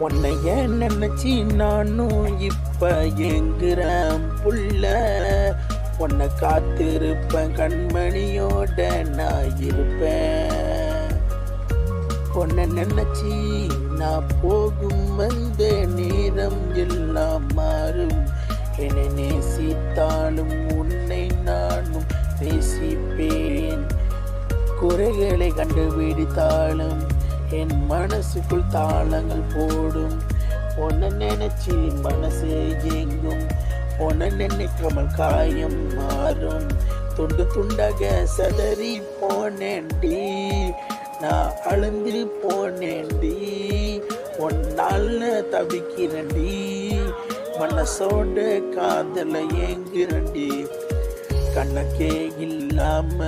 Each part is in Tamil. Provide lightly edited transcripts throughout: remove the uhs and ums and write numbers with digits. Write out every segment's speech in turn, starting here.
உன்னைய நினைச்சி நானும் இப்ப எங்குறேன் புள்ள. உன்னை காத்திருப்பேன் கண்மணியோட நான் இருப்பேன். உன்னை நினைச்சி நான் போகும் வந்த நேரம் எல்லாம் மாறும். என்னை நேசித்தாலும் உன்னை நானும் நேசிப்பேன். குறைகளை கண்டுபிடித்தாலும் என் மனசுக்குள் தாளங்கள் போடும். உன்னை நினைச்சி மனசு ஏங்கும். உன்னை நினைக்காமல் காயம் மாறும். துண்டு துண்டாக சதறி போனேன்டி, நான் அழுந்து போனேன்டி. உன்னால தவிக்கிறேன்டி, மனசோட காதல ஏங்குறேன்டி. கணக்கே இல்லாம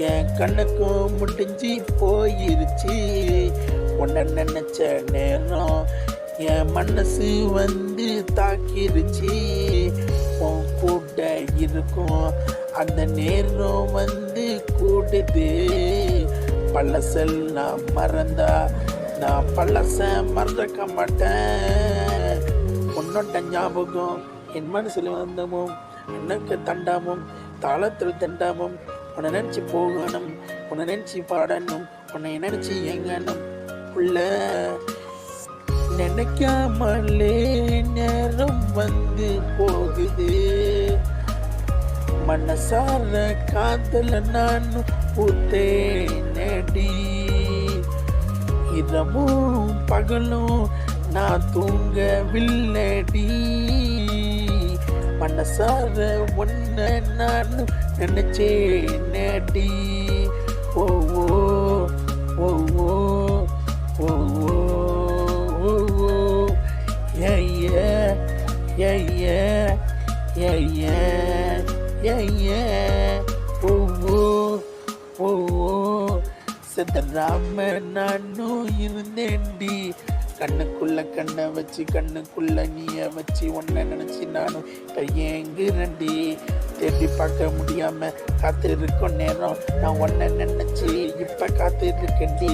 என் கணக்கும் முடிஞ்சு போயிருச்சு. உன்னை நினைச்ச நேரம் என் மனசு வந்து தாக்கிருச்சு. உன் கூட இருக்கும் அந்த நேரம் வந்து கூடுது. பழசெல்லாம் மறந்தா நான் பழச மறக்க மாட்டேன். உன்னோட ஞாபகம் என் மனசில் வந்தமும் எனக்கு தண்டாமும் தாளத்தில் தண்டாமும். உன்னை நினச்சி போகணும், உன்னை நினச்சி பாடணும், உன்னை நினச்சி எங்கணும் உள்ள. நினைக்காமலே நேரம் வந்து போகுது. மனசார காதல நானும் பூத்தேனடி. இரவும் பகலும் நான் தூங்கவில்லடி. மனசார ஒன்ன நானும் நினைச்சேனடி. ஓ ஓ ஓ ஓ ஓ ஓ ஓ ஏ ஏ ஏ ஏ ஏ ஏ ஏ ஓ ஓ ஓ ஓ சிதறாம நானும் இருந்தேன்டி. கண்ணுக்குள்ள கண்ணை வச்சு கண்ணுக்குள்ள நீய வச்சு உன்னை நினைச்சு நானும் இப்போ ஏங்குறேன்டி. தேடி பார்க்க முடியாம காத்திருக்கும் நேரம் நான் உன்னை நினைச்சு இப்ப காத்திருக்கேன்டி.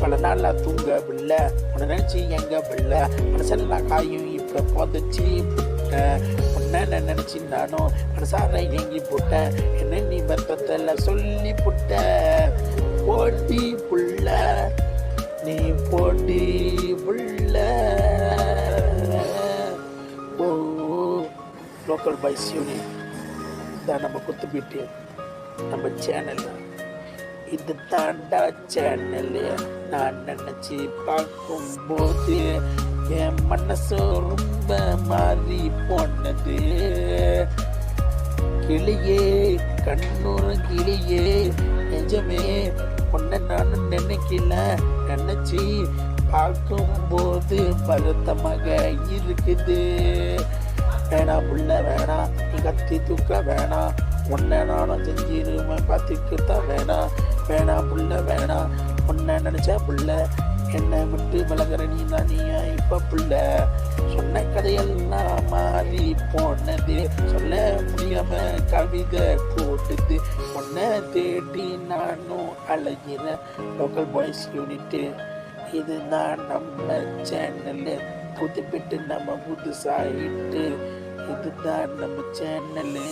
பல நாளா தூங்கவில்லை, உன்னை நினைச்சு எங்கவில்லை. மனசெல்லாம் காயும் இப்ப போதச்சு. உன்னை நினைச்சு நானும் மனசார ஏங்கி போட்டேன். என்ன நீ வருத்தத்துல சொல்லி போட்ட. போட்டி புள்ள நீ போட்டி புள்ள. ஓ லோக்கல் பாய்ஸ் யூனிட் தான் நம்ம குத்துப்பீட்டு நம்ம சேனல். இது தாண்டா சேனல். நான் நினச்சி பார்க்கும்போது என் மனசு ரொம்ப மாறி போனது. கிளியே கண்ணூர் கிளியே நிஜமே உன்னை நானும் நினைக்கல. நினைச்சி பார்க்கும்போது வருத்தமாக இருக்குது. வேணாம் புள்ள வேணாம், நீ கத்தி தூக்க வேணாம். உன்னை நானும் செஞ்சிருவேன் பார்த்துக்கிட்டா வேணாம். வேணாம் புள்ள வேணாம், உன்னை நினைச்சா புள்ள என்னை விட்டு விலகிற நீ தான் நீயா இப்ப புள்ள. சொன்ன கதையெல்லாம் மாறி போனது. சொல்ல முடியாம கவிதை கூட்டுது. உன்னை தேடி நானும் அழகிற லோக்கல் பாய்ஸ் யூனிட்டு. இதுதான் நம்ம சேனலு. புதுப்பிட்டு நம்ம புதுசாயிட்டு. இதுதான் நம்ம சேனலு.